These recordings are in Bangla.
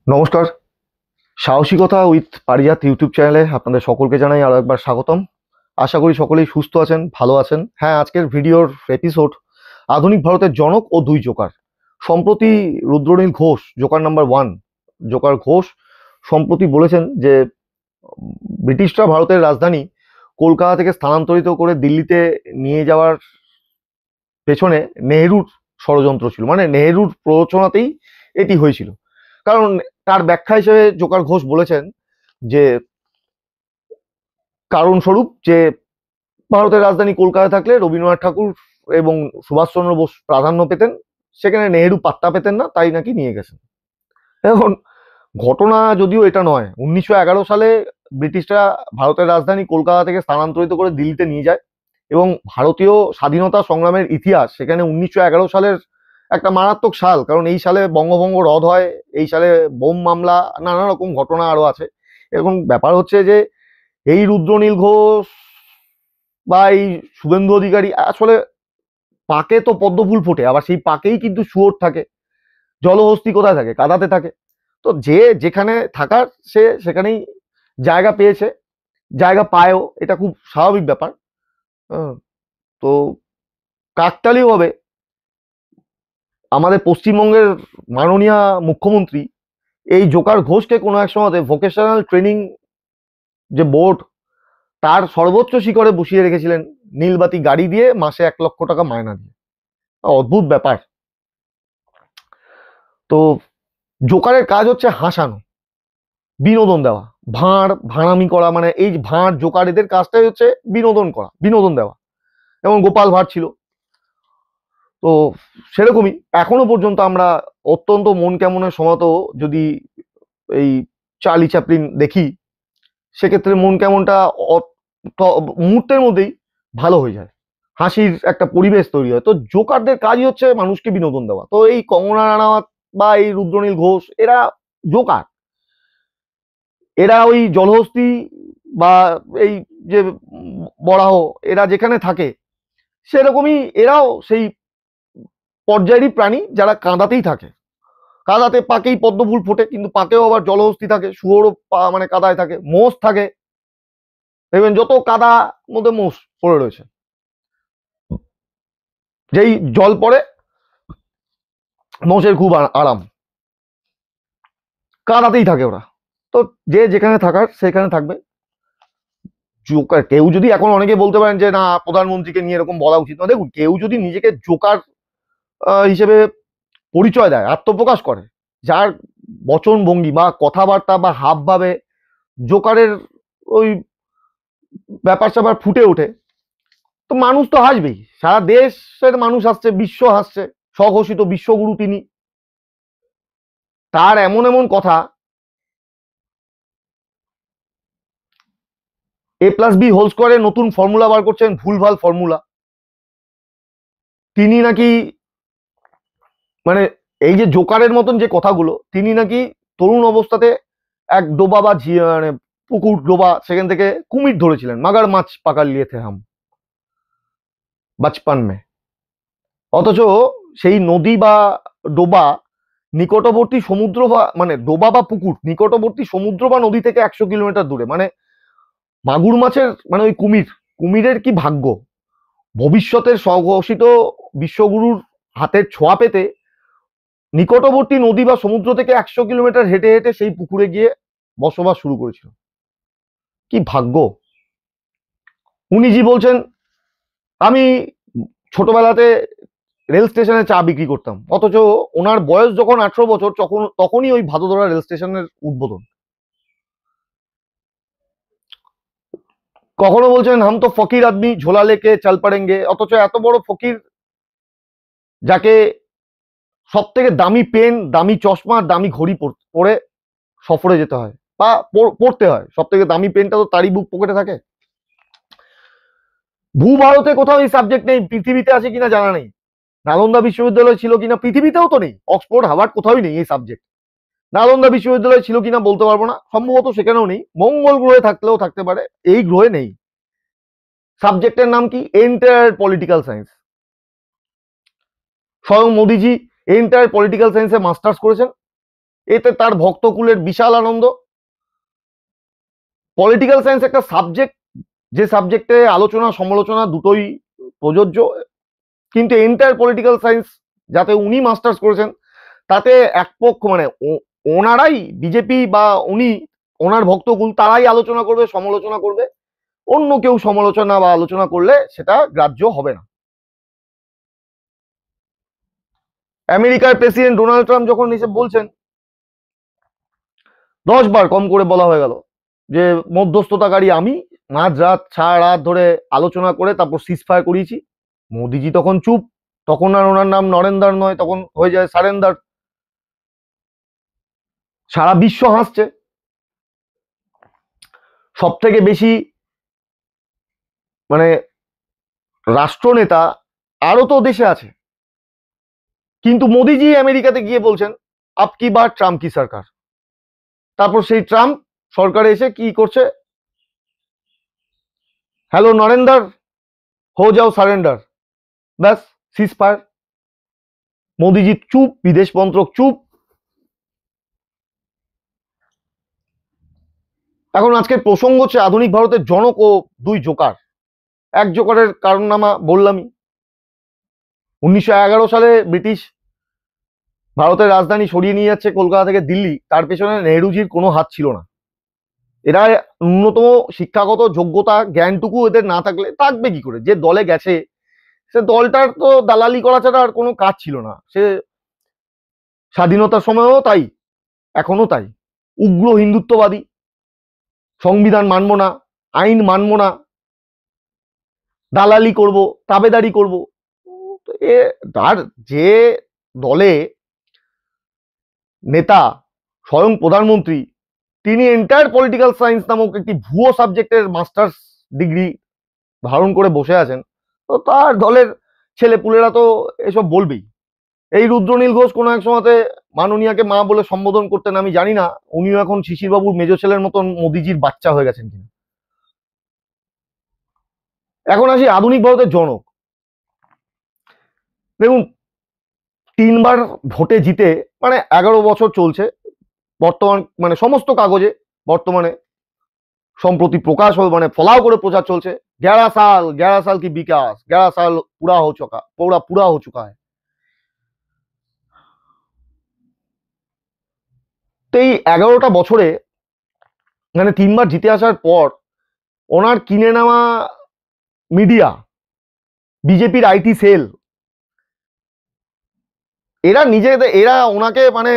নমস্কার। সাহসিকতা উইথ পারিজাত ইউটিউব চ্যানেলে আপনাদের সকলকে জানাই আরো একবার স্বাগতম। আশা করি সকলেই সুস্থ আছেন, ভালো আছেন। হ্যাঁ, আজকের ভিডিওর এপিসোড আধুনিক ভারতের জনক ও দুই জোকার। সম্প্রতি Rudranil Ghosh, Joker number one, Joker Ghosh সম্প্রতি বলেছেন যে ব্রিটিশরা ভারতের রাজধানী কলকাতা থেকে স্থানান্তরিত করে দিল্লিতে নিয়ে যাওয়ার পেছনে নেহেরুর ষড়যন্ত্র ছিল, মানে নেহেরুর প্ররোচনাতেই এটি হয়েছিল। কারণ তার ব্যাখ্যা হিসেবে জোকার ঘোষ বলেছেন যে কারণস্বরূপ যে ভারতের রাজধানী কলকাতায় থাকলে রবীন্দ্রনাথ ঠাকুর এবং সুভাষচন্দ্র বোস প্রাধান্য পেতেন, সেখানে নেহেরু পাত্তা পেতেন না, তাই নাকি নিয়ে গেছেন। এখন ঘটনা যদিও এটা নয়, 1911 সালে ব্রিটিশরা ভারতের রাজধানী কলকাতা থেকে স্থানান্তরিত করে দিল্লিতে নিয়ে যায় এবং ভারতীয় স্বাধীনতা সংগ্রামের ইতিহাস সেখানে 1911 সালের একটা মারাত্মক সাল, কারণ এই সালে বঙ্গভঙ্গ রদ হয়, এই সালে বোম মামলা, নানা রকম ঘটনা আরো আছে। এখন ব্যাপার হচ্ছে যে এই রুদ্রনীল ঘোষ বা এই শুভেন্দু অধিকারী আসলে পাকে তো পদ্ম ফুল ফোটে, আবার সেই পাকেই কিন্তু শুয়োর থাকে। জলহস্তি কোথায় থাকে? কাদাতে থাকে। তো যে যেখানে থাকার সে সেখানেই জায়গা পেয়েছে, জায়গা পায়ও, এটা খুব স্বাভাবিক ব্যাপার। হ্যাঁ, তো কাকতালীয়ভাবে আমাদের পশ্চিমবঙ্গের মাননীয় মুখ্যমন্ত্রী এই জোকার ঘোষকে কোনো এক সময়তে ভোকেশনাল ট্রেনিং যে বোর্ড, তার সর্বোচ্চ শিখরে বসিয়ে রেখেছিলেন নীলবাতি গাড়ি দিয়ে, মাসে 1 লক্ষ টাকা মায়না দিয়ে। অদ্ভুত ব্যাপার। তো জোকারের কাজ হচ্ছে হাসানো, বিনোদন দেওয়া, ভাঁড়ামি করা, মানে এই ভাঁড় জোকার এদের কাজটাই হচ্ছে বিনোদন করা, বিনোদন দেওয়া। যেমন গোপাল ভাঁড় ছিল, তো সেরকমই এখনো পর্যন্ত আমরা অত্যন্ত মন কেমনের সময়ত যদি এই চার্লি চ্যাপলিন দেখি, সেক্ষেত্রে মন কেমনটা মুহূর্তের মধ্যেই ভালো হয়ে যায়, হাসির একটা পরিবেশ তৈরি হয়। তো জোকারদের কাজই হচ্ছে মানুষকে বিনোদন দেওয়া। তো এই কঙ্গনা রানাওয়াত বা এই রুদ্রনীল ঘোষ এরা জোকার, এরা ওই জলহস্তি বা এই যে বরাহ, এরা যেখানে থাকে সেরকমই এরাও সেই পর্যায়েরই প্রাণী যারা কাঁদাতেই থাকে। কাদাতে পাকেই পদ্ম ফুল ফোটে, কিন্তু পাকেও আবার জলহস্তি থাকে, শুয়োরও মানে কাদায় থাকে, মোষ থাকে। দেখবেন যত কাদা মধ্যে মোষ পড়ে রয়েছে, যেই জল পড়ে মোষের খুব আরাম, কাদাতেই থাকে ওরা। তো যে যেখানে থাকার সেখানে থাকবে। জোকার কেউ যদি, এখন অনেকে বলতে পারেন যে না প্রধানমন্ত্রীকে নিয়ে এরকম বলা উচিত না, দেখুন কেউ যদি নিজেকে জোকার হিসেবে পরিচয় দেয়, আত্মপ্রকাশ করে, যার বচন ভঙ্গি বা কথাবার্তা বা হাব ভাবে জোকারের ওই ব্যাপার স্যাপার ফুটে ওঠে, তো মানুষ তো হাসবেই। সারা দেশের মানুষ হাসছে, বিশ্ব হাসছে, স্বঘোষিত বিশ্বগুরু তিনি। তার এমন এমন কথা, A+B² নতুন ফর্মুলা বার করছেন, ভুলভাল ফর্মুলা। তিনি নাকি, মানে এই যে জোকারের মতন যে কথাগুলো, তিনি নাকি তরুণ অবস্থাতে এক ডোবা বা মানে পুকুর ডোবা, সেখান থেকে কুমির ধরেছিলেন, মাগার মাছ পাকার লিয়ে থে হাম বাচপান মে। অথচ সেই নদী বা ডোবা নিকটবর্তী সমুদ্র, বা মানে ডোবা বা পুকুর নিকটবর্তী সমুদ্র বা নদী থেকে 100 কিলোমিটার দূরে। মানে মাগুর মাছের, মানে ওই কুমির, কুমিরের কি ভাগ্য ভবিষ্যতের স্বঘোষিত বিশ্বগুরুর হাতের ছোঁয়া পেতে নিকটবর্তী নদী বা সমুদ্র থেকে 100 কিলোমিটার হেঁটে হেঁটে সেই পুকুরে গিয়ে বসবাস শুরু করেছিল। কি ভাগ্য! উনিজি বলছেন আমি ছোটবেলাতে রেল স্টেশনে চা বিক্রি করতাম, অথচ ওনার বয়স যখন 18 বছর তখনই ওই ভাদোদরা রেল স্টেশনের উদ্বোধন। কখনো বলছেন হাম তো ফকির আদমি ঝোলা লেকে চাল পড়েঙ্গে, অথচ এত বড় ফকির যাকে সব থেকে দামি পেন, দামি চশমা, দামি ঘড়ি পরে সফরে যেতে হয় বা পড়তে হয়, সব থেকে দামি পেনটা তো তারই বুক পকেটে থাকে। ভূভারতে কোথাও এই সাবজেক্ট নেই, পৃথিবীতে আছে কিনা জানা নেই। নালন্দা বিশ্ববিদ্যালয় ছিল কিনা, পৃথিবীতেও তো নেই, অক্সফোর্ড হার্ভার্ড কোথাও নেই এই সাবজেক্ট। নালন্দা বিশ্ববিদ্যালয় ছিল কিনা বলতে পারবো না, সম্ভবত সেখানেও নেই। মঙ্গল গ্রহে থাকলেও থাকতে পারে, এই গ্রহে নেই। সাবজেক্টের নাম কি? Entire political science. স্বয়ং মোদিজি এন্টায়ার পলিটিক্যাল সায়েন্সে মাস্টার্স করেছেন, এতে তার ভক্তকুলের বিশাল আনন্দ। পলিটিক্যাল সায়েন্স একটা সাবজেক্ট, যে সাবজেক্টে আলোচনা সমালোচনা দুটোই প্রযোজ্য, কিন্তু এন্টায়ার পলিটিক্যাল সায়েন্স যাতে উনি মাস্টার্স করেছেন, তাতে এক পক্ষ মানে ওনারাই বিজেপি বা উনি ওনার ভক্তকুল তারাই আলোচনা করবে, সমালোচনা করবে। অন্য কেউ সমালোচনা বা আলোচনা করলে সেটা গ্রাহ্য হবে না। আমেরিকার প্রেসিডেন্ট ডোনাল্ড ট্রাম্প যখন এসে বলছেন, 10 বার কম করে বলা হয়ে গেল যে মধ্যস্থতাকারী আমি, মাঝরাত সারা রাত ধরে আলোচনা করে তারপর সিজফায়ার করিয়েছি। মোদিজি তখন চুপ, তখন আর ওনার নাম নরেন্দার নয়, তখন হয়ে যায় সারেন্দার। সারা বিশ্ব হাসছে। সব থেকে বেশি মানে রাষ্ট্রনেতা আরো তো দেশে আছে, কিন্তু মোদিজি আমেরিকাতে গিয়ে বলছেন আপকি বার ট্রাম্প কি সরকার। তারপর সেই ট্রাম্প সরকারে এসে কি করছে, হ্যালো নরেন্দার, হো যাও সারেন্ডার, ব্যাস সিজফায়ার। মোদিজি চুপ, বিদেশ মন্ত্রক চুপ। এখন আজকের প্রসঙ্গ হচ্ছে আধুনিক ভারতের জনক ও দুই জোকার। এক জোকারের কারণনামা বললামই। 1911 সালে ব্রিটিশ ভারতের রাজধানী সরিয়ে নিয়ে যাচ্ছে কলকাতা থেকে দিল্লি, তার পেছনে নেহরুজির কোনো হাত ছিল না। এরা ন্যূনতম শিক্ষাগত যোগ্যতা জ্ঞানটুকু এদের না থাকলে থাকবে কি করে? যে দলে গেছে সে দলটার তো দালালি করা ছাড়া আর কোনো কাজ ছিল না। সে স্বাধীনতার সময়ও তাই, এখনো তাই। উগ্র হিন্দুত্ববাদী, সংবিধান মানব না, আইন মানব না, দালালি করব, তাবেদারি করব। এ তার যে দলে নেতা স্বয়ং প্রধানমন্ত্রী, তিনি এন্টায়ার পলিটিক্যাল সায়েন্স নামক একটি ভুয়ো সাবজেক্টের মাস্টার্স ডিগ্রি ধারণ করে বসে আছেন, তো তার দলের ছেলেপুলেরা তো এসব বলবেই। এই রুদ্রনীল ঘোষ কোনো এক সময়তে মাননীয়াকে মা বলে সম্বোধন করতেন, আমি জানি না উনিও এখন শিশিরবাবুর মেজ ছেলের মতন মোদিজির বাচ্চা হয়ে গেছেন কিনা। এখন আসি আধুনিক ভারতের জনক। দেখুন, 3বার ভোটে জিতে মানে 11 বছর চলছে বর্তমান, মানে সমস্ত কাগজে বর্তমানে সম্প্রতি প্রকাশ মানে ফলাও করে প্রচার চলছে, 11 সাল কি বিকাশ, 11 সাল পুরা হো চুকা, পুরা হো চুকা है। তো এই 11টা বছরে মানে 3বার জিতে আসার পর ওনার কিনে নেওয়া মিডিয়া, বিজেপির আইটি সেল, এরা ওনাকে মানে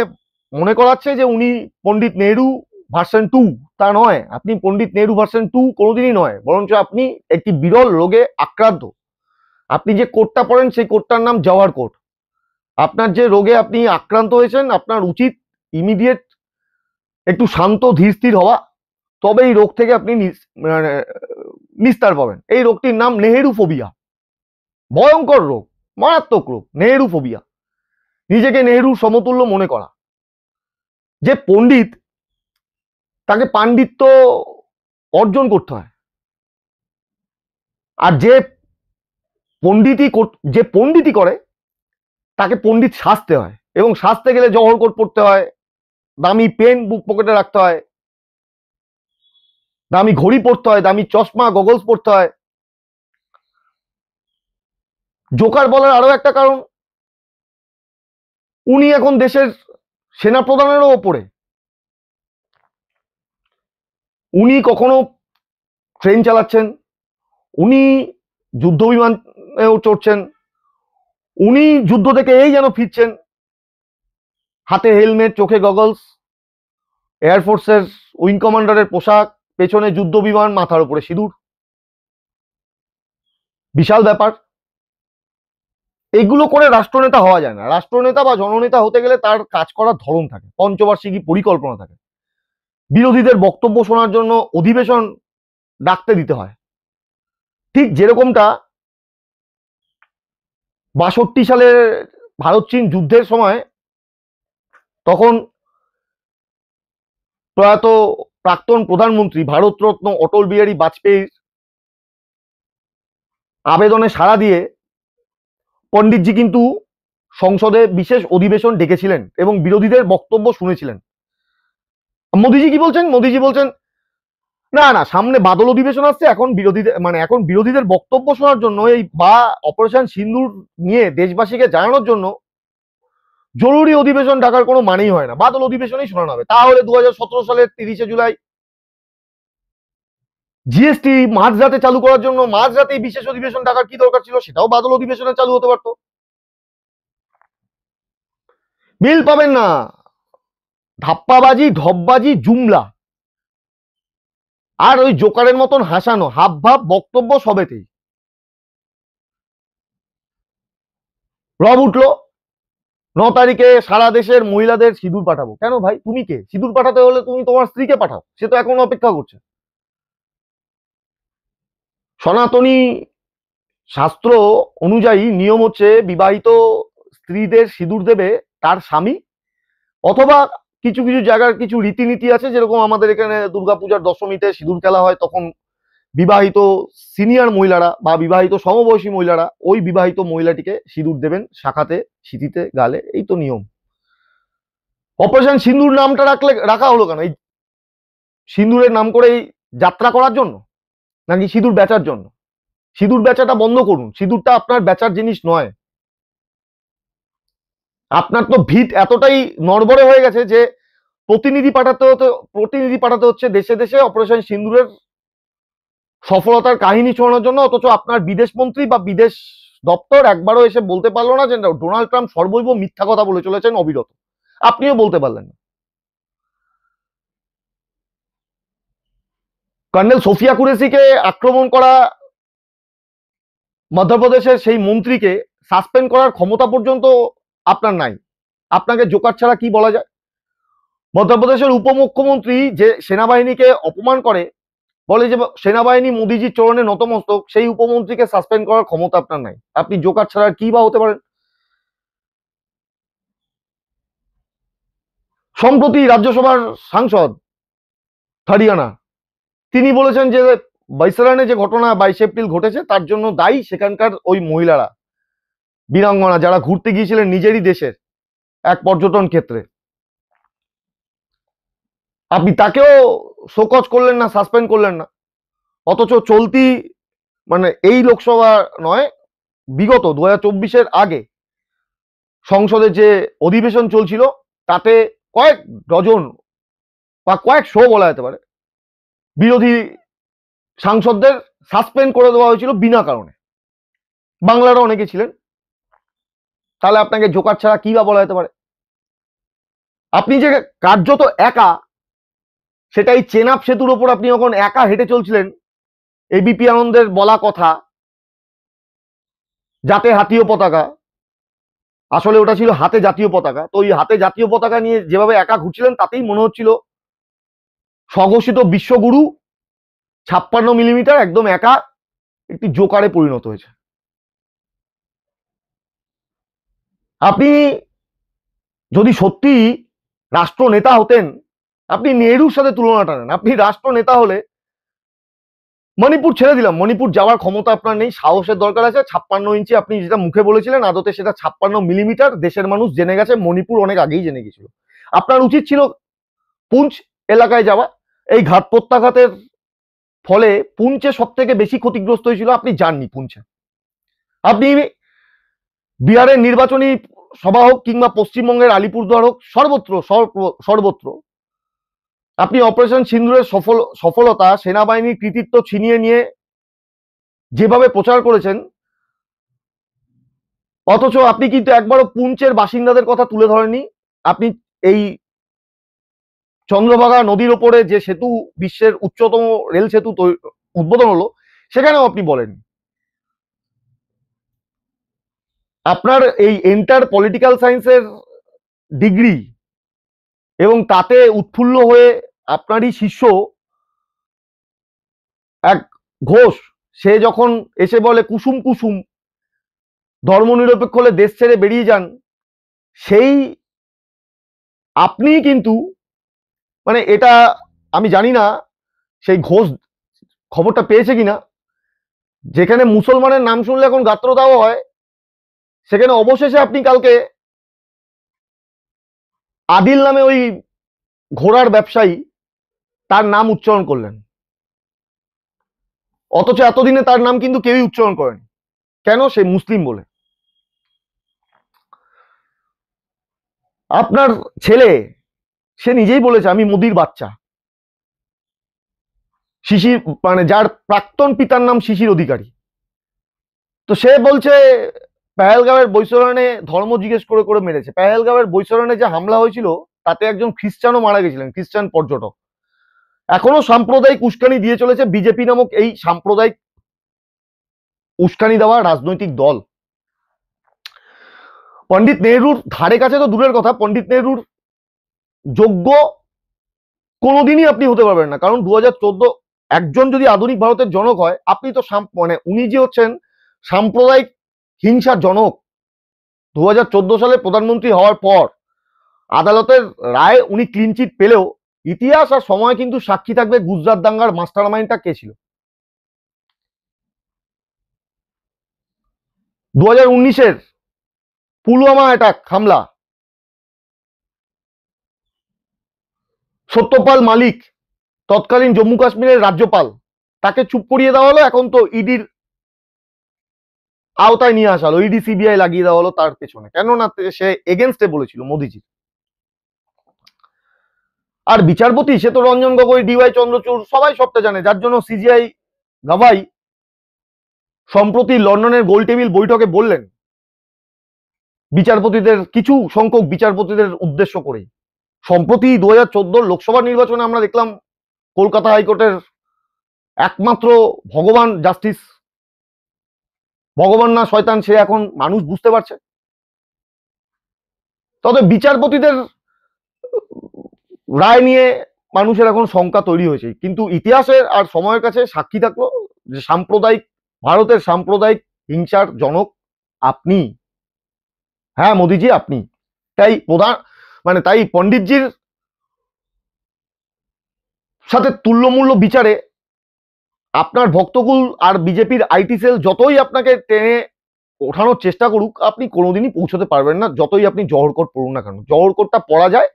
মনে করাচ্ছে যে উনি পণ্ডিত নেহরু ভার্সন 2। তা নয়, আপনি পণ্ডিত নেহরু ভার্সন 2 কোনোদিনই নয়, বরঞ্চ আপনি একটি বিরল রোগে আক্রান্ত। আপনি যে কোটটা পড়েন সেই কোটটার নাম জওয়ার কোট। আপনার যে রোগে আপনি আক্রান্ত হয়েছেন, আপনার উচিত ইমিডিয়েট একটু শান্ত ধীর স্থির হওয়া, তবে এই রোগ থেকে আপনি নিস্তার পাবেন। এই রোগটির নাম নেহেরু ফোবিয়া। ভয়ঙ্কর রোগ, মারাত্মক রোগ, নেহেরু ফোবিয়া। নিজেকে নেহেরুর সমতুল্য মনে করা। যে পণ্ডিত, তাকে পাণ্ডিত্য অর্জন করতে হয়, আর যে পণ্ডিতি করে তাকে পণ্ডিত সাজতে হয়, এবং সাজতে গেলে জহর কোট পড়তে হয়, দামি পেন বুক পকেটে রাখতে হয়, দামি ঘড়ি পড়তে হয়, দামি চশমা গগলস পড়তে হয়। জোকার বলার আরো একটা কারণ, উনি এখন দেশের সেনাপ্রধানেরও ওপরে। উনি কখনো ট্রেন চালাচ্ছেন, উনি যুদ্ধ বিমানেও চড়ছেন, উনি যুদ্ধ থেকে এই যেন ফিরছেন, হাতে হেলমেট, চোখে গগলস, এয়ারফোর্সের উইং কমান্ডারের পোশাক, পেছনে যুদ্ধ বিমান, মাথার উপরে সিঁদুর। বিশাল ব্যাপার। এগুলো করে রাষ্ট্রনেতা হওয়া যায় না। রাষ্ট্রনেতা বা জননেতা হতে গেলে তার কাজ করার ধরন থাকে, পঞ্চবার্ষিকী পরিকল্পনা থাকে, বিরোধীদের বক্তব্য শোনার জন্য অধিবেশন ডাকতে দিতে হয়। ঠিক যেরকমটা 62 সালের ভারত চীন যুদ্ধের সময়, তখন প্রয়াত প্রাক্তন প্রধানমন্ত্রী ভারতরত্ন অটল বিহারী বাজপেয়ীর আবেদনে সাড়া দিয়ে পণ্ডিতজি কিন্তু সংসদে বিশেষ অধিবেশন ডেকেছিলেন এবং বিরোধীদের বক্তব্য শুনেছিলেন। মোদিজি কি বলছেন? মোদিজি বলছেন না না, সামনে বাদল অধিবেশন আসছে, এখন বিরোধীদের বক্তব্য শোনার জন্য এই বা অপারেশন সিন্দুর নিয়ে দেশবাসীকে জানানোর জন্য জরুরি অধিবেশন ডাকার কোনো মানেই হয় না, বাদল অধিবেশনেই শোনানো হবে। তাহলে 2017 সালের 30শে জুলাই জিএসটি মাঝরাতে চালু করার জন্য মাঝরাতেই বিশেষ অধিবেশন ডাকার কি দরকার ছিল? সেটাও বাদল অধিবেশনে চালু হতে পারতো। বিল পাবেন না, ধাপ্পাবাজি, ঢপবাজি, জুমলা আর ওই জোকারের মতন হাসানো হাব ভাব বক্তব্য সবেতেই রব উঠলো। 9 তারিখে সারা দেশের মহিলাদের সিঁদুর পাঠাবো। কেন ভাই, তুমি কে? সিঁদুর পাঠাতে হলে তুমি তোমার স্ত্রীকে পাঠাও, সে তো এখন অপেক্ষা করছে। সনাতনী শাস্ত্র অনুযায়ী নিয়ম হচ্ছে বিবাহিত স্ত্রীদের সিঁদুর দেবে তার স্বামী, অথবা কিছু কিছু জায়গার কিছু রীতিনীতি আছে, যেরকম আমাদের এখানে দুর্গাপূজার দশমীতে সিঁদুর খেলা হয়, তখন বিবাহিত সিনিয়র মহিলারা বা বিবাহিত সমবয়সী মহিলারা ওই বিবাহিত মহিলাটিকে সিঁদুর দেবেন শাখাতে, সিঁথিতে, গালে। এই তো নিয়ম। অপারেশন সিঁদুর নামটা রাখা হলো কেন? এই সিঁদুরের নাম করে এই যাত্রা করার জন্য, নাকি সিঁদুর বেচার জন্য? সিঁদুর বেচাটা বন্ধ করুন, সিঁদুরটা আপনার বেচার জিনিস নয়। আপনার তো ভিত এতটাই নড়বড়ে হয়ে গেছে যে প্রতিনিধি পাঠাতে হচ্ছে দেশে দেশে অপারেশন সিঁদুরের সফলতার কাহিনী শোনানোর জন্য, অথচ আপনার বিদেশ মন্ত্রী বা বিদেশ দপ্তর একবারও এসে বলতে পারলো না যে ডোনাল্ড ট্রাম্প সর্বৈব মিথ্যা কথা বলে চলেছেন অবিরত। আপনিও বলতে পারলেন না। কর্নেল সোফিয়া কুরেশিকে আক্রমণ করা মধ্যপ্রদেশের সেই মন্ত্রীকে সাসপেন্ড করার ক্ষমতা পর্যন্ত আপনার নাই। আপনাকে জোকার ছাড়া কি বলা যায়? মধ্যপ্রদেশের উপমুখ্যমন্ত্রী যে সেনাবাহিনীকে অপমান করে, বলে যে সেনাবাহিনী মোদিজির চরণে নতমস্তক, সেই উপমন্ত্রীকে সাসপেন্ড করার ক্ষমতা আপনার নাই। আপনি জোকার ছাড়া কি বা হতে পারেন? সম্প্রতি রাজ্যসভার সাংসদ হরিয়ানা, তিনি বলেছেন যে বাইসারানে যে ঘটনা 22 এপ্রিল ঘটেছে তার জন্য দায়ী সেখানকার ওই মহিলারা, বীরাঙ্গনা, যারা ঘুরতে গিয়েছিলেন নিজেরই দেশের এক পর্যটন ক্ষেত্রে। আপনি তাকেও শোকজ করলেন না, সাসপেন্ড করলেন না। অথচ চলতি এই লোকসভা নয়, বিগত 2024-এর আগে সংসদে যে অধিবেশন চলছিল তাতে কয়েক ডজন বা কয়েকশো বলা যেতে পারে বিরোধী সাংসদদের সাসপেন্ড করে দেওয়া হয়েছিল বিনা কারণে। বাংলারও অনেকে ছিলেন। তাহলে আপনাকে জোকার ছাড়া কি বা বলা যেতে পারে? আপনি যে কার্যত একা, সেটাই চেনাব সেতুর ওপর আপনি যখন একা হেঁটে চলছিলেন, এবিপি আনন্দের বলা কথা যাতে জাতীয় পতাকা, আসলে ওটা ছিল হাতে জাতীয় পতাকা। তো ওই হাতে জাতীয় পতাকা নিয়ে যেভাবে একা ঘুরছিলেন তাতেই মনে হচ্ছিল স্বঘোষিত বিশ্বগুরু 56 মিলিমিটার একদম একা একটি জোকারে পরিণত হয়েছে। আপনি যদি সত্যি রাষ্ট্র নেতা হতেন, আপনি নেহরুর সাথে তুলনা টানেন। আপনি রাষ্ট্র নেতা হলে মণিপুর ছেড়ে দিলাম, মণিপুর যাওয়ার ক্ষমতা আপনার নেই, সাহসের দরকার আছে। 56 ইঞ্চি আপনি যেটা মুখে বলেছিলেন, আদতে সেটা 56 মিলিমিটার। দেশের মানুষ জেনে গেছে, মণিপুর অনেক আগেই জেনে গেছিল। আপনার উচিত ছিল পুঞ্চ এলাকায় যাওয়া। এই ঘাত প্রত্যাঘাতের ফলে পুঞ্চে সব থেকে বেশি ক্ষতিগ্রস্ত হয়েছিল, আপনি যাননি পুঞ্চে। আপনি বিহারের নির্বাচনী সভা হোক কিংবা পশ্চিমবঙ্গের আলিপুরদুয়ার হোক, সর্বত্র আপনি অপারেশন সিন্দুরের সফলতা, সেনাবাহিনীর কৃতিত্ব ছিনিয়ে নিয়ে যেভাবে প্রচার করেছেন, অথচ আপনি কিন্তু একবারও পুঞ্চের বাসিন্দাদের কথা তুলে ধরেননি। আপনি এই চন্দ্রভাগা নদীর ওপরে যে সেতু, বিশ্বের উচ্চতম রেল সেতু উদ্বোধন হলো, সেখানেও আপনি বলেন। আপনার এই এন্টার পলিটিক্যাল সায়েন্সের ডিগ্রি এবং তাতে উৎফুল্ল হয়ে আপনারই শিষ্য এক ঘোষ, সে যখন এসে বলে কুসুম কুসুম, ধর্মনিরপেক্ষ হলে দেশ ছেড়ে বেরিয়ে যান, সেই আপনি কিন্তু এটা আমি জানি না সেই ঘোষ খবরটা পেয়েছে কিনা, যেখানে মুসলমানের নাম শুনলে এখন গাত্রদাহ হয়, সেখানে অবশেষে আপনি কালকে আদিল নামে ওই ঘোড়ার ব্যবসায়ী তার নাম উচ্চারণ করলেন, অথচ এতদিনে তার নাম কিন্তু কেউই উচ্চারণ করেনি। কেন? সে মুসলিম বলে। আপনার ছেলে সে নিজেই বলেছে আমি মোদির বাচ্চা। শিশির মানে যার প্রাক্তন পিতার নাম শিশির অধিকারী, তো সে বলছে পেহেলগাঁওয়ের বৈশরণে ধর্ম জিজ্ঞেস করে করে মেরেছে। পেহেলগাঁওয়ের বৈশরণে যে হামলা হয়েছিল তাতে একজন খ্রিস্টানও মারা গেছিলেন, খ্রিস্টান পর্যটক। এখনো সাম্প্রদায়িক উস্কানি দিয়ে চলেছে বিজেপি নামক এই সাম্প্রদায়িক উস্কানি দেওয়া রাজনৈতিক দল। পণ্ডিত নেহরুর ধারে কাছে তো দূরের কথা, পণ্ডিত নেহরুর যোগ্য কোনোদিনই আপনি হতে পারবেন না। কারণ 2014 একজন যদি আধুনিক ভারতের জনক হয়, আপনি তো মানে উনি যে হচ্ছেন সাম্প্রদায়িক হিংসার জনক। 2014 সালে প্রধানমন্ত্রী হওয়ার পর আদালতের রায় উনি ক্লিনচিট পেলেও ইতিহাস আর সময় কিন্তু সাক্ষী থাকবে গুজরাট দাঙ্গার মাস্টার মাইন্ডটা কে ছিল। 2019-এর পুলওয়ামা অ্যাটাক হামলা, সত্যপাল মালিক তৎকালীন জম্মু কাশ্মীরের রাজ্যপাল, তাকে চুপ করিয়ে দেওয়া হলো। এখন তো ইডির আওতায় নিয়ে আসা হলো, ইডি সিবিআই লাগিয়ে দেওয়া হলো তার পেছনে। কেননা সে এগেনস্টে বলেছিল মোদিজি। আর বিচারপতি সে তো রঞ্জন গগৈ, ডিওয়াই চন্দ্রচূড়, সবাই সবটা জানে, যার জন্য সিজিআই গাভাই সম্প্রতি লন্ডনের গোল টেবিল বৈঠকে বললেন বিচারপতিদের, কিছু সংখ্যক বিচারপতিদের উদ্দেশ্য করে, সম্প্রতি 2014 লোকসভা নির্বাচনে আমরা দেখলাম কলকাতা হাইকোর্টের একমাত্র ভগবান জাস্টিস, ভগবান না শয়তান সে এখন মানুষ বুঝতে পারছে। তবে বিচারপতিদের রায় নিয়ে মানুষের এখন শঙ্কা তৈরি হয়েছে, কিন্তু ইতিহাসের আর সময়ের কাছে সাক্ষী থাকলো যে সাম্প্রদায়িক ভারতের সাম্প্রদায়িক হিংসার জনক আপনি। হ্যাঁ মোদিজি আপনি। তাই তাই পণ্ডিতজির সাথে তুল্যমূল্য বিচারে আপনার ভক্তকুল আর বিজেপির আইটি সেল যতই আপনাকে টেনে ওঠানোর চেষ্টা করুক, আপনি কোনোদিনই পৌঁছতে পারবেন না। যতই আপনি জহর কোট পড়ুন না কেন, জহর কোটটা পড়া যায়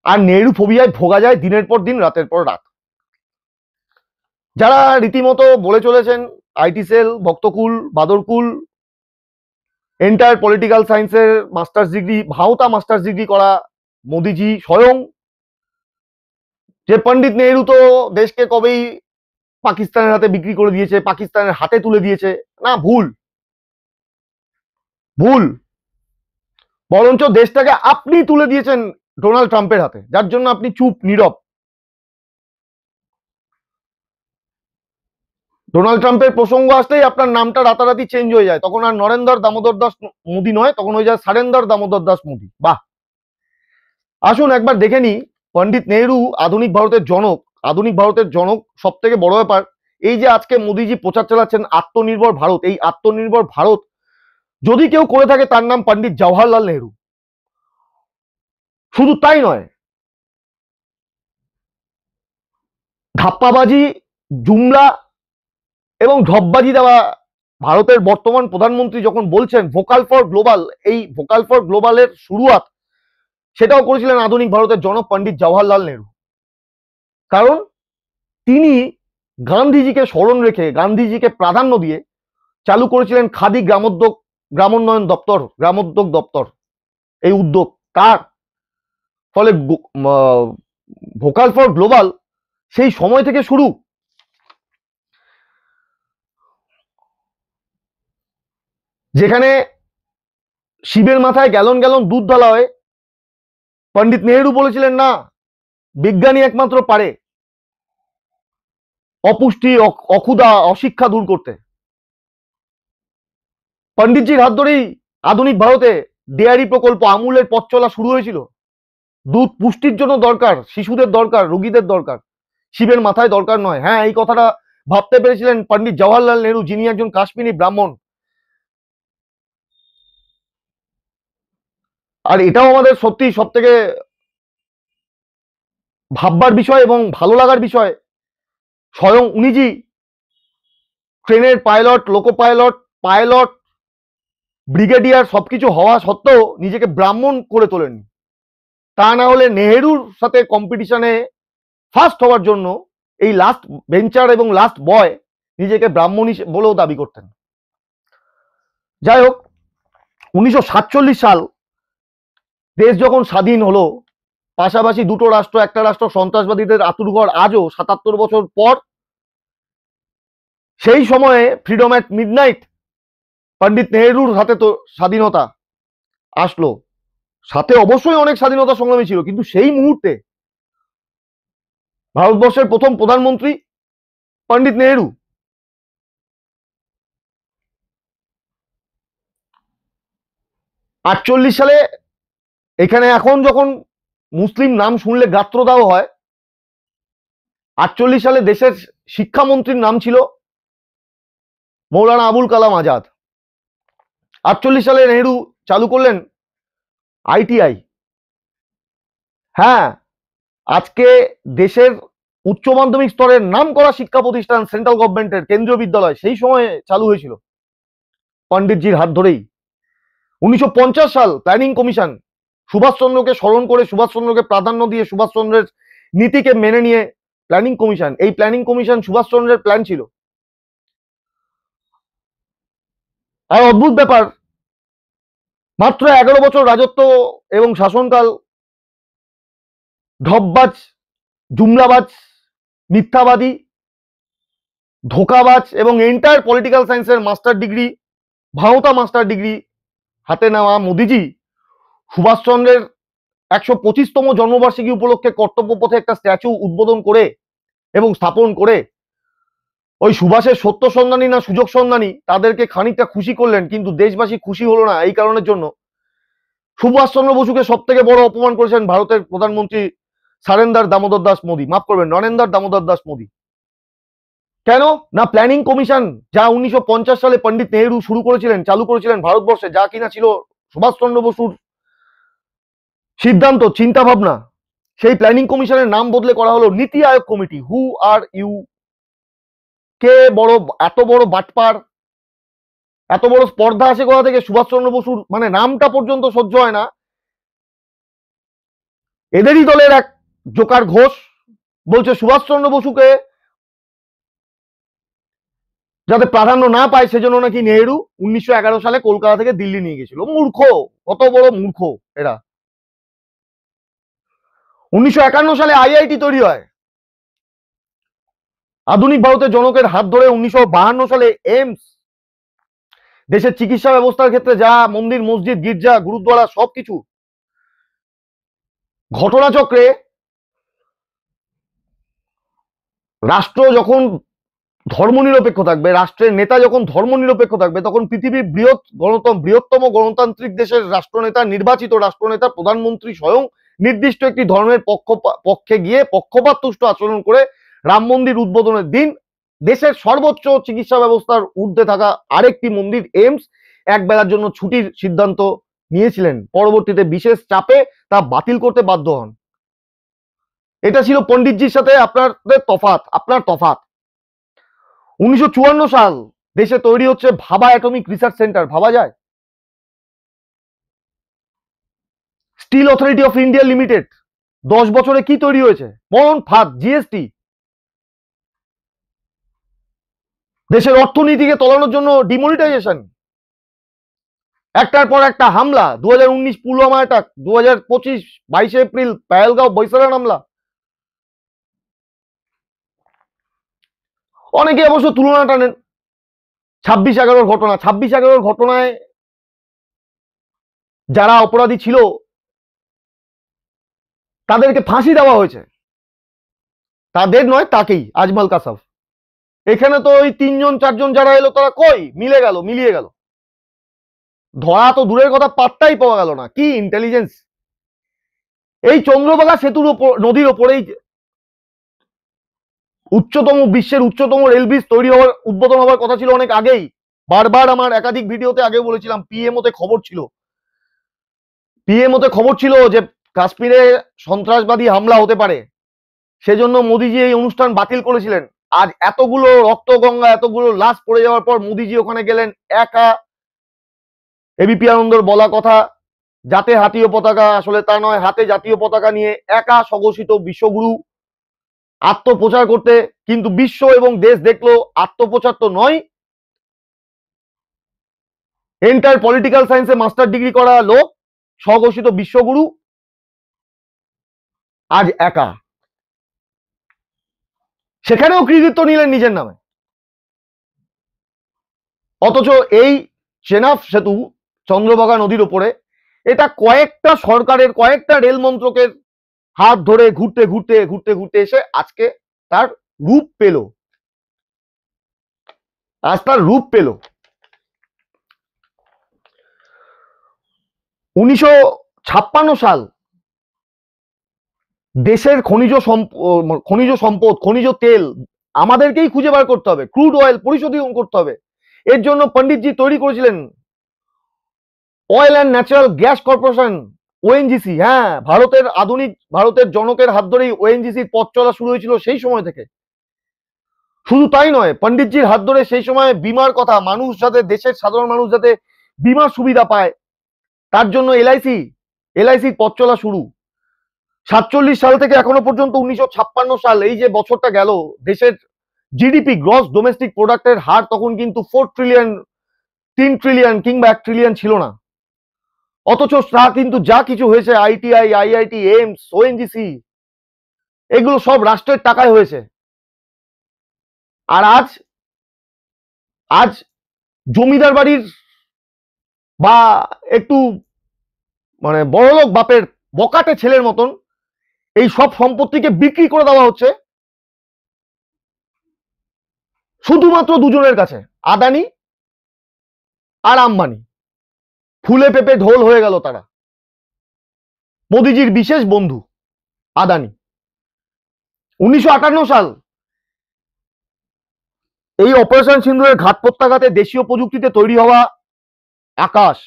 আর নেহরু ফোবিয়ায় ভোগা যায় দিনের পর দিন, রাতের পর রাত। যারা রীতিমতো বলে চলেছেন আইটি সেল, ভক্তকুল, বাদরকুল, এন্টায়ার পলিটিক্যাল সায়েন্সের মাস্টার্স ডিগ্রি, ভাওতা মাস্টার্স ডিগ্রি করা মোদিজি স্বয়ং, যে পণ্ডিত নেহরু তো দেশকে কবেই পাকিস্তানের হাতে বিক্রি করে দিয়েছে, পাকিস্তানের হাতে তুলে দিয়েছে, না ভুল ভুল, বরঞ্চ দেশটাকে আপনি তুলে দিয়েছেন ডোনাল্ড ট্রাম্পের হাতে, যার জন্য আপনি চুপ নীরব। ডোনাল্ড ট্রাম্পের প্রসঙ্গ আসলেই আপনার নামটা রাতারাতি চেঞ্জ হয়ে যায়, তখন আর নরেন্দ্র দামোদর দাস মোদী নয়, তখন হয়ে যায় সারেন্দর দামোদর দাস মোদী। বাহ, আসুন একবার দেখে নি পণ্ডিত নেহরু আধুনিক ভারতের জনক। আধুনিক ভারতের জনক সব থেকে বড় ব্যাপার, এই যে আজকে মোদীজি প্রচার চালাচ্ছেন আত্মনির্ভর ভারত, এই আত্মনির্ভর ভারত যদি কেউ করে থাকে তার নাম পণ্ডিত জওহরলাল নেহরু। শুধু তাই নয়, ধাপ্পাবাজি, জুমলা এবং ঢপবাজি দেওয়া ভারতের বর্তমান প্রধানমন্ত্রী যখন বলছেন ভোকাল ফর গ্লোবাল, এই ভোকাল ফর গ্লোবালের শুরুয়াত সেটাও করেছিলেন আধুনিক ভারতের জনক পণ্ডিত জওহরলাল নেহরু। কারণ তিনি গান্ধীজিকে স্মরণ রেখে, গান্ধীজিকে প্রাধান্য দিয়ে চালু করেছিলেন খাদি গ্রামোন্নয়ন দপ্তর, গ্রামোদ্যোগ দপ্তর। এই উদ্যোগ তার ফলে ভোকাল ফর গ্লোবাল সেই সময় থেকে শুরু। যেখানে শিবের মাথায় গ্যালন গ্যালন দুধ ঢালা হয়, পণ্ডিত নেহরু বলেছিলেন না, বিজ্ঞানী একমাত্র পারে অপুষ্টি, অক্ষুধা, অশিক্ষা দূর করতে। পণ্ডিতজির হাত ধরেই আধুনিক ভারতে ডেয়ারি প্রকল্প, আমুলের পথ চলা শুরু হয়েছিল। দুধ পুষ্টির জন্য দরকার, শিশুদের দরকার, রোগীদের দরকার, শিবের মাথায় দরকার নয়। হ্যাঁ, এই কথাটা ভাবতে পেরেছিলেন পণ্ডিত জওহরলাল নেহরু, যিনি একজন কাশ্মীরি ব্রাহ্মণ। আর এটাও আমাদের সত্যি সব থেকে ভাববার বিষয় এবং ভালো লাগার বিষয়, স্বয়ং উনিজি ট্রেনের পাইলট, লোকো পাইলট, ব্রিগেডিয়ার সবকিছু হওয়া সত্ত্বেও নিজেকে ব্রাহ্মণ করে তোলেননি। তা না হলে নেহেরুর সাথে কম্পিটিশনে ফার্স্ট হওয়ার জন্য এই লাস্ট ভেঞ্চার এবং লাস্ট বয় নিজেকে ব্রাহ্মণ বলেও দাবি করতেন। যাই হোক, 1947 সাল দেশ যখন স্বাধীন হলো, পাশাপাশি দুটো রাষ্ট্র, একটা রাষ্ট্র সন্ত্রাসবাদীদের আতুরঘর আজও 77 বছর পর, সেই সময়ে ফ্রিডম অ্যাট মিডনাইট পণ্ডিত নেহেরুর হাতে তো স্বাধীনতা আসলো, সাথে অবশ্যই অনেক স্বাধীনতা সংগ্রামী ছিল, কিন্তু সেই মুহূর্তে ভারতবর্ষের প্রথম প্রধানমন্ত্রী পণ্ডিত নেহেরু। 48 সালে এখানে এখন যখন মুসলিম নাম শুনলে গাত্রদাহ হয়, 48 সালে দেশের শিক্ষামন্ত্রীর নাম ছিল মৌলানা আবুল কালাম আজাদ। 48 সালে নেহেরু চালু করলেন আইটিআই। হ্যাঁ, আজকে দেশের উচ্চ মাধ্যমিক স্তরের নাম করা শিক্ষা প্রতিষ্ঠান সেন্ট্রাল গভর্নমেন্টের কেন্দ্রীয় বিদ্যালয় সেই সময়ে চালু হয়েছিল পণ্ডিতজির হাত ধরেই। 1950 সাল প্ল্যানিং কমিশন, সুভাষচন্দ্রকে স্মরণ করে, সুভাষচন্দ্রকে প্রাধান্য দিয়ে, সুভাষচন্দ্রের নীতিকে মেনে নিয়ে প্ল্যানিং কমিশন। এই প্ল্যানিং কমিশন সুভাষচন্দ্রের প্ল্যান ছিল। আর অদ্ভুত ব্যাপার, মাত্র 11 বছর রাজত্ব এবং শাসনকাল ঢপবাজ, জুমলাবাজ, মিথ্যাবাদী, ধোকাবাজ এবং এন্টায়ার পলিটিক্যাল সায়েন্সের মাস্টার ডিগ্রি, ভাওতা মাস্টার ডিগ্রি হাতে নেওয়া মোদিজি সুভাষচন্দ্রের 125তম জন্মবার্ষিকী উপলক্ষে কর্তব্য পথে একটা স্ট্যাচু উদ্বোধন করে এবং স্থাপন করে ওই সুভাষের সত্য সন্ধানী না সুযোগ সন্ধানী তাদেরকে খানিকটা খুশি করলেন, কিন্তু দেশবাসী খুশি হলো না। এই কারণের জন্য সুভাষচন্দ্র বসুকে সব থেকে বড় অপমান করেছেন ভারতের প্রধানমন্ত্রী সারেন্দার দামোদর দাস মোদী, মাফ করবেন, নরেন্দ্র দামোদর দাস মোদী। কেন না, প্ল্যানিং কমিশন যা 1950 সালে পণ্ডিত নেহেরু শুরু করেছিলেন, চালু করেছিলেন ভারতবর্ষে, যা কিনা ছিল সুভাষচন্দ্র বসুর সিদ্ধান্ত, চিন্তা ভাবনা, সেই প্ল্যানিং কমিশনের নাম বদলে করা হলো নীতি আয়োগ কমিটি। Who are you? কে বড়, এত বড় বাটপার, এত বড় স্পর্ধা আসে কোথা থেকে? সুভাষচন্দ্র বসুর মানে নামটা পর্যন্ত সহ্য হয় না। এদেরই দলের এক জোকার ঘোষ বলছে সুভাষচন্দ্র বসুকে যাতে প্রাধান্য না পায় সেজন্য নাকি নেহেরু 1911 সালে কলকাতা থেকে দিল্লি নিয়ে গেছিল। মূর্খ, কত বড় মূর্খ এরা। 1951 সালে আইআইটি তৈরি হয়। আধুনিক ভারতের জনকের হাত ধরে 1952 সালে এইমস, দেশের চিকিৎসা ব্যবস্থার ক্ষেত্রে যা মন্দির, মসজিদ, গির্জা, গুরুদ্বারা সবকিছু, ঘটনাচক্রে রাষ্ট্র যখন ধর্মনিরপেক্ষ থাকবে, রাষ্ট্রের নেতা যখন ধর্মনিরপেক্ষ থাকবে, তখন পৃথিবীর বৃহত্তম গণতান্ত্রিক দেশের রাষ্ট্রনেতা, নির্বাচিত রাষ্ট্রনেতা, প্রধানমন্ত্রী স্বয়ং নির্দিষ্ট একটি ধর্মের পক্ষে গিয়ে পক্ষপাত তুষ্ট আচরণ করে রাম মন্দির উদ্বোধনের দিন দেশের সর্বোচ্চ চিকিৎসা ব্যবস্থার ঊর্ধ্বে থাকা আরেকটি মন্দির এইমস এক বেলার জন্য ছুটির সিদ্ধান্ত নিয়েছিলেন। পরবর্তীতে বিশেষ চাপে তা বাতিল করতে বাধ্য হন। এটা ছিল পণ্ডিতজির সাথে আপনার তফাৎ। 1954 সাল দেশে তৈরি হচ্ছে ভাবা অ্যাটমিক রিসার্চ সেন্টার। ভাবা যায়? Steel authority of India limited. 10 বছরে কি তৈরি হয়েছে? মরণ ফাঁদ, জিএসটি। দেশের অর্থনীতিকে তলানোর জন্য ডিমনিটাইজেশন, একটার পর একটা হামলা। 2019 পুলওয়ামা অ্যাটাক, 2025 22 এপ্রিল পেহেলগাঁও বৈসারান হামলা। অনেকে অবশ্য তুলনা টানেন 26/11 ঘটনা। 26/11 ঘটনায় যারা অপরাধী ছিল তাদেরকে ফাঁসি দেওয়া হয়েছে, তাদের নয়, তাকেই, আজমল কাসাব। এখানে তো ওই 3-4 জন যারা এলো তারা কই? মিলিয়ে গেল। ধরা তো দূরের কথা, পাত্তাই পাওয়া গেল না। কি ইন্টেলিজেন্স! এই চন্দ্রভাগা সেতুর নদীর ওপরেই বিশ্বের উচ্চতম রেল ব্রিজ তৈরি হওয়ার, উদ্বোধন হওয়ার কথা ছিল অনেক আগেই। বারবার আমার একাধিক ভিডিওতে আগে বলেছিলাম, পিএমওতে খবর ছিল যে কাশ্মীরে সন্ত্রাসবাদী হামলা হতে পারে, সেজন্য মোদিজি এই অনুষ্ঠান বাতিল করেছিলেন। আজ এতগুলো রক্তগঙ্গা, এতগুলো লাশ পড়ে যাওয়ার পর মোদিজি ওখানে গেলেন একা, এবিপি আনন্দর বলা কথা যাতে জাতীয় পতাকা, আসলে তা নয়, হাতে জাতীয় পতাকা নিয়ে একা স্বঘোষিত বিশ্বগুরু আত্মপ্রচার করতে, কিন্তু বিশ্ব এবং দেশ দেখলো আত্মপ্রচার তো নয়, এন্টার পলিটিক্যাল সায়েন্সে মাস্টার ডিগ্রি করা লোক স্বঘোষিত বিশ্বগুরু আজ একা, সেখানেও কৃতিত্ব নিলেন নিজের নামে। অথচ এই চেনাব সেতু চন্দ্রভাগা নদীর উপরে, এটা কয়েকটা সরকারের, কয়েকটা রেল মন্ত্রকের হাত ধরে ঘুরতে ঘুরতে ঘুরতে ঘুরতে এসে আজকে তার রূপ পেল, আজ তার রূপ পেল। 1956 সাল দেশের খনিজ সম্পদ, খনিজ তেল আমাদেরকেই খুঁজে বার করতে হবে, ক্রুড অয়েল পরিশোধন করতে হবে। এর জন্য পণ্ডিতজি তৈরি করেছিলেন oil and natural gas corporation, ONGC. হ্যাঁ, ভারতের জনকের হাত ধরেই ওএনজিসির পথ চলা শুরু হয়েছিল সেই সময় থেকে। শুধু তাই নয়, পণ্ডিতজির হাত ধরে সেই সময় বিমার কথা, মানুষ যাতে, দেশের সাধারণ মানুষ যাতে বিমার সুবিধা পায়, তার জন্য এলআইসির পথ চলা শুরু। 47 সাল থেকে এখনো পর্যন্ত 1956 সাল, এই যে বছরটা গেল, দেশের জিডিপি, গ্রস ডোমেস্টিক প্রোডাক্টের হার তখন কিন্তু 4 ট্রিলিয়ন, 3 ট্রিলিয়ন কিংবা 1 ট্রিলিয়ন ছিল না। অথচ তা কিন্তু যা কিছু হয়েছে, আইটিআই, আইআইটি, এইমস, ওএনজিসি, এগুলো সব রাষ্ট্রের টাকায় হয়েছে। আর আজ জমিদার বাড়ির বা একটু মানে বড়লোক বাপের বকাটে ছেলের মতন এই সব সম্পত্তিকে বিক্রি করে দেওয়া হচ্ছে শুধুমাত্র দুজনের কাছে, আদানি আর আম্বানি। ফুলে পেপে ঢোল হয়ে গেল তারা। মোদিজির বিশেষ বন্ধু আদানি। 1958 সাল এই অপারেশন সিন্দুরের ঘাত প্রত্যাঘাতে দেশীয় প্রযুক্তিতে তৈরি হওয়া আকাশ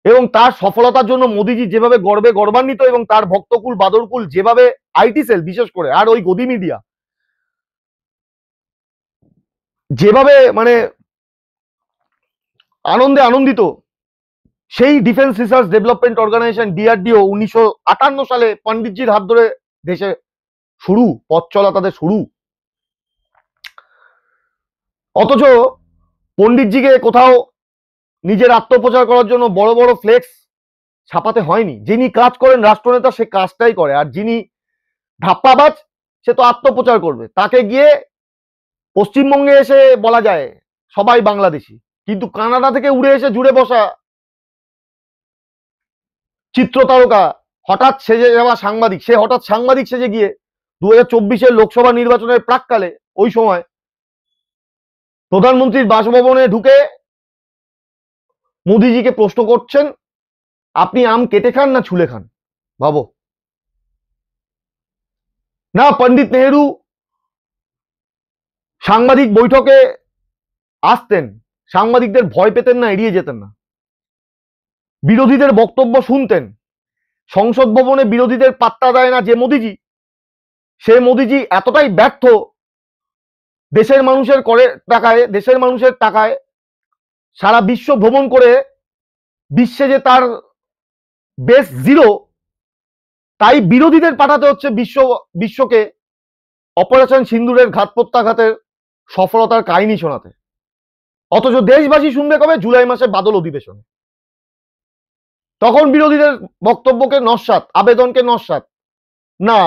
এবং তার সফলতার জন্য মোদিজি যেভাবে গর্বে গর্বান্বিত, এবং তার ভক্তকুল বাদরকুল যেভাবে, আইটি সেল বিশেষ করে আর ওই গদি মিডিয়া যেভাবে মানে আনন্দে আনন্দিত, সেই defence research development organisation DRDO 1958 সালে পণ্ডিতজির হাত ধরে দেশে শুরু, পথ চলা তাদের শুরু। অথচ পণ্ডিতজিকে কোথাও নিজের আত্মপ্রচার করার জন্য বড় বড় ফ্লেক্স ছাপাতে হয়নি। যিনি কাজ করেন রাষ্ট্রনেতা, সে কাজটাই করে, আর যিনি ধাপ্পাবাজ সে তো আত্মপ্রচার করবে। তাকে গিয়ে পশ্চিমবঙ্গে এসে বলা যায় সবাই বাংলাদেশি, কিন্তু কানাডা থেকে উড়ে এসে জুড়ে বসা চিত্র তারকা, হঠাৎ সেজে যাওয়া সাংবাদিক, সে হঠাৎ সাংবাদিক সেজে গিয়ে 2024 লোকসভা নির্বাচনের প্রাককালে ওই সময় প্রধানমন্ত্রীর বাসভবনে ঢুকে মোদিজিকে প্রশ্ন করছেন, আপনি আম কেটে খান না ছুলে খান? ভাবো না। পণ্ডিত নেহেরু সাংবাদিক বৈঠকে আসতেন, সাংবাদিকদের ভয় পেতেন না, এড়িয়ে যেতেন না, বিরোধীদের বক্তব্য শুনতেন। সংসদ ভবনে বিরোধীদের পাত্তা দেয় না যে মোদিজি, সে মোদিজি এতটাই ব্যর্থ, দেশের মানুষের টাকায় সারা বিশ্ব ভ্রমণ করে বিশ্বে যে তার বেস জিরো, তাই বিরোধীদের পাঠাতে হচ্ছে বিশ্বকে অপারেশন সিন্দুরের ঘাত প্রত্যাঘাতের সফলতার কাহিনী শোনাতে। অথচ দেশবাসী শুনবে কবে? জুলাই মাসে বাদল অধিবেশনে। তখন বিরোধীদের বক্তব্যকে নস্যাৎ, আবেদনকে নস্যাৎ, না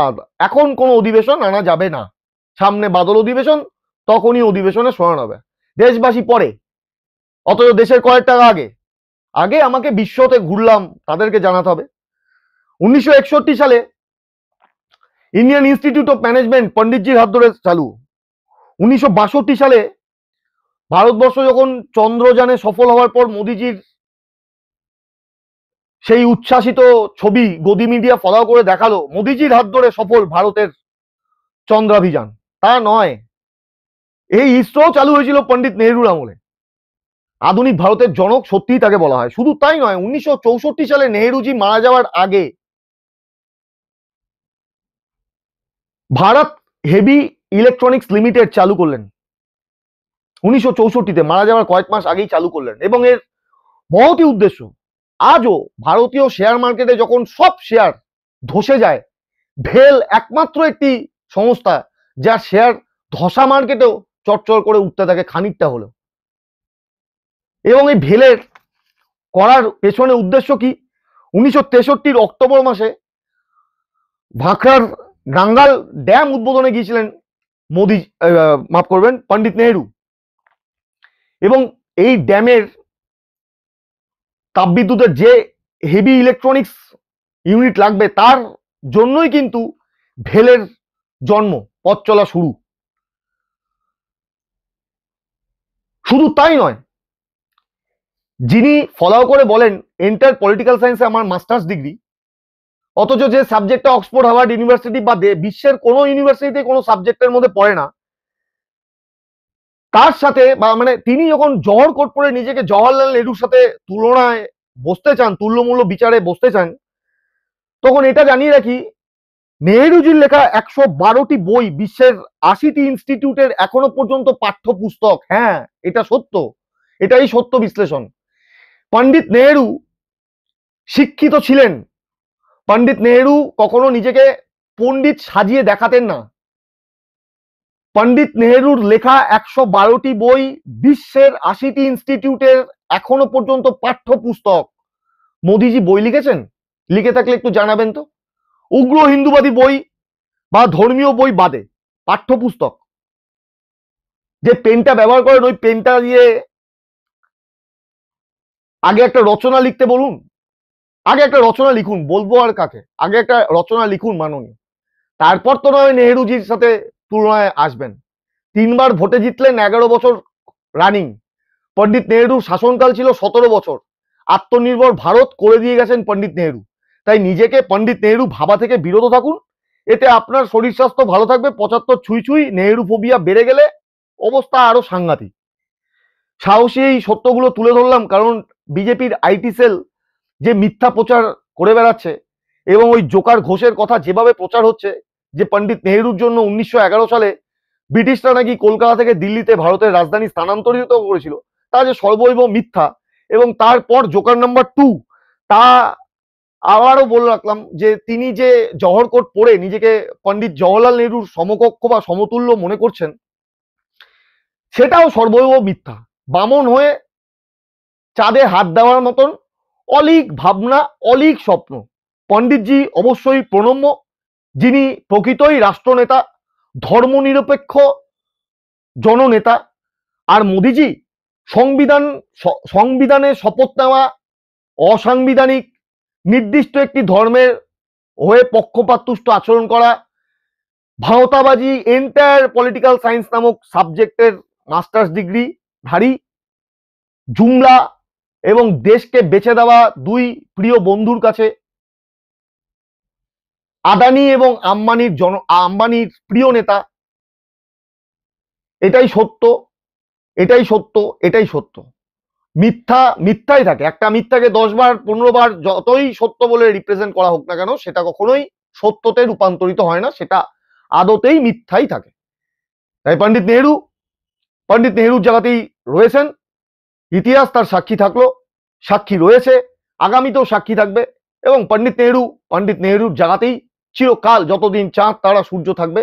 এখন কোন অধিবেশন আনা যাবে না, সামনে বাদল অধিবেশন, তখনই অধিবেশনে শোনানো হবে। দেশবাসী পরে, অথচ দেশের কয়েক টাকা আগে আমাকে বিশ্বতে ঘুরলাম তাদেরকে জানাতে হবে। 1961 সালে ইন্ডিয়ান ইনস্টিটিউট অফ ম্যানেজমেন্ট পণ্ডিতজির হাত ধরে চালু। 1962 সালে ভারতবর্ষ যখন চন্দ্রযানে সফল হওয়ার পর মোদিজির সেই উচ্ছ্বাসিত ছবি গদি মিডিয়া ফলো করে দেখালো, মোদিজির হাত ধরে সফল ভারতের চন্দ্রাভিযান। তা নয়, এই ইসরো চালু হয়েছিল পণ্ডিত নেহরুর আমলে। আধুনিক ভারতের জনক সত্যিই তাকে বলা হয়। শুধু তাই নয়, 1964 সালে নেহরুজি মারা যাওয়ার আগে ভারত হেভি ইলেকট্রনিক্স লিমিটেড চালু করলেন। 1964-তে মারা যাওয়ার কয়েক মাস আগেই চালু করলেন, এবং এর মহতি উদ্দেশ্য। আজও ভারতীয় শেয়ার মার্কেটে যখন সব শেয়ার ধসে যায়, ভেল একমাত্র একটি সংস্থা যার শেয়ার ধসা মার্কেটেও চটচট করে উঠতে থাকে খানিকটা হলেও। এবং এই ভেলের করার পেছনে উদ্দেশ্য কি? 1963 অক্টোবর মাসে ভাখরার নাঙ্গাল ড্যাম উদ্বোধনে গিয়েছিলেন মোদি, মাফ করবেন, পণ্ডিত নেহেরু। এবং এই ড্যামের তাপবিদ্যুতের যে হেভি ইলেকট্রনিক্স ইউনিট লাগবে তার জন্যই কিন্তু ভেলের জন্ম, পথ চলা শুরু। শুধু তাই নয়, যিনি ফলো করে বলেন এন্টার পলিটিক্যাল সায়েন্সে আমার মাস্টার্স ডিগ্রি, অথচ যে সাবজেক্টটা অক্সফোর্ড, হার্ভার্ড ইউনিভার্সিটি বা বিশ্বের কোনো ইউনিভার্সিটিতে কোনো সাবজেক্টের মধ্যে পড়ে না, তার সাথে বা মানে তিনি যখন জহর কোট পরে নিজেকে জওয়াহরলাল নেহরুর সাথে তুলনায় বসতে চান, তুল্যমূল্য বিচারে বসতে চান, তখন এটা জানিয়ে রাখি, নেহরুজির লেখা 112টি বই বিশ্বের 80টি ইনস্টিটিউটের এখনো পর্যন্ত পাঠ্যপুস্তক। হ্যাঁ, এটা সত্য, এটাই সত্য বিশ্লেষণ। পণ্ডিত নেহেরু শিক্ষিত ছিলেন। পণ্ডিত নেহেরু কখনো নিজেকে পণ্ডিত সাজিয়ে দেখাতেন না। পণ্ডিত নেহেরুর লেখা 112টি বই বিশ্বের 80টি ইনস্টিটিউটের এখনো পর্যন্ত পাঠ্যপুস্তক। মোদিজি বই লিখেছেন? লিখে থাকলে একটু জানাবেন তো। উগ্র হিন্দুবাদী বই বা ধর্মীয় বই বাদে পাঠ্যপুস্তক। যে পেনটা ব্যবহার করেন ওই পেনটা দিয়ে আগে একটা রচনা লিখতে বলুন, আগে একটা রচনা লিখুন, বলবো আর কাকে, আগে একটা রচনা লিখুন মাননীয়, তারপর তো নয় নেহেরুজির সাথে তুলনায় আসবেন। 3বার ভোটে জিতলেন, 11 বছর রানিং। পণ্ডিত নেহেরুর শাসনকাল ছিল 17 বছর। আত্মনির্ভর ভারত করে দিয়ে গেছেন পণ্ডিত নেহেরু। তাই নিজেকে পণ্ডিত নেহেরু ভাবা থেকে বিরত থাকুন, এতে আপনার শরীর স্বাস্থ্য ভালো থাকবে। 75 ছুঁই ছুঁই নেহেরু ফোবিয়া বেড়ে গেলে অবস্থা আরো সাংঘাতিক। সাহসী এই সত্যগুলো তুলে ধরলাম কারণ বিজেপির আইটি সেল যে মিথ্যা প্রচার করে বেড়াচ্ছে এবং ওই জোকার ঘোষের কথা যেভাবে প্রচার হচ্ছে যে পণ্ডিত নেহেরুর জন্য 1911 সালে ব্রিটিশরা নাকি কলকাতা থেকে দিল্লিতে ভারতের রাজধানী স্থানান্তরিত করেছিল, তা যে সর্বৈব মিথ্যা। এবং তারপর জোকার নাম্বার 2, তা আবারও বলে রাখলাম যে তিনি যে জহর কোট পরে নিজেকে পণ্ডিত জওহরলাল নেহরুর সমকক্ষ বা সমতুল্য মনে করছেন, সেটাও সর্বৈব মিথ্যা। বামন হয়ে চাঁদে হাত দেওয়ার মতন অলীক ভাবনা, অলীক স্বপ্ন। পণ্ডিতজি অবশ্যই প্রণম্য, যিনি প্রকৃতই রাষ্ট্রনেতা, ধর্মনিরপেক্ষ জননেতা। আর মোদিজি সংবিধানে শপথ নেওয়া, অসাংবিধানিক, নির্দিষ্ট একটি ধর্মের হয়ে পক্ষপাতদুষ্ট আচরণ করা, ভাওতাবাজি, এন্টায়ার পলিটিক্যাল সায়েন্স নামক সাবজেক্টের মাস্টার্স ডিগ্রি ধারী, জুমলা এবং দেশকে বেছে দেওয়া দুই প্রিয় বন্ধুর কাছে, আদানি এবং আম্বানির প্রিয় নেতা। এটাই সত্য, এটাই সত্য, এটাই সত্য। মিথ্যা মিথ্যাই থাকে। একটা মিথ্যাকে 10 বার 15 বার যতই সত্য বলে রিপ্রেজেন্ট করা হোক না কেন, সেটা কখনোই সত্যতে রূপান্তরিত হয় না, সেটা আদতেই মিথ্যাই থাকে। তাই পণ্ডিত নেহেরুর জায়গাতেই রয়েছেন। ইতিহাস তার সাক্ষী থাকলো, সাক্ষী রয়েছে, আগামীতেও সাক্ষী থাকবে। এবং পণ্ডিত নেহেরুর জায়গাতেই চিরকাল, যতদিন চাঁদ তারা সূর্য থাকবে,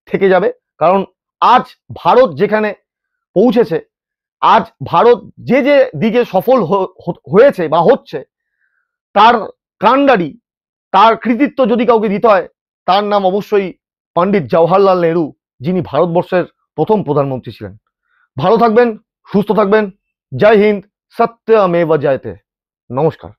থেকে যাবে। কারণ আজ ভারত যেখানে পৌঁছেছে, আজ ভারত যে যে দিকে সফল হয়েছে বা হচ্ছে, তার কাণ্ডারি, তার কৃতিত্ব যদি কাউকে দিতে হয়, তার নাম অবশ্যই পণ্ডিত জওহরলাল নেহরু, যিনি ভারতবর্ষের প্রথম প্রধানমন্ত্রী ছিলেন। ভালো থাকবেন, সুস্থ থাকবেন। জয় হিন্দ, সত্যমেব জয়তে। নমস্কার।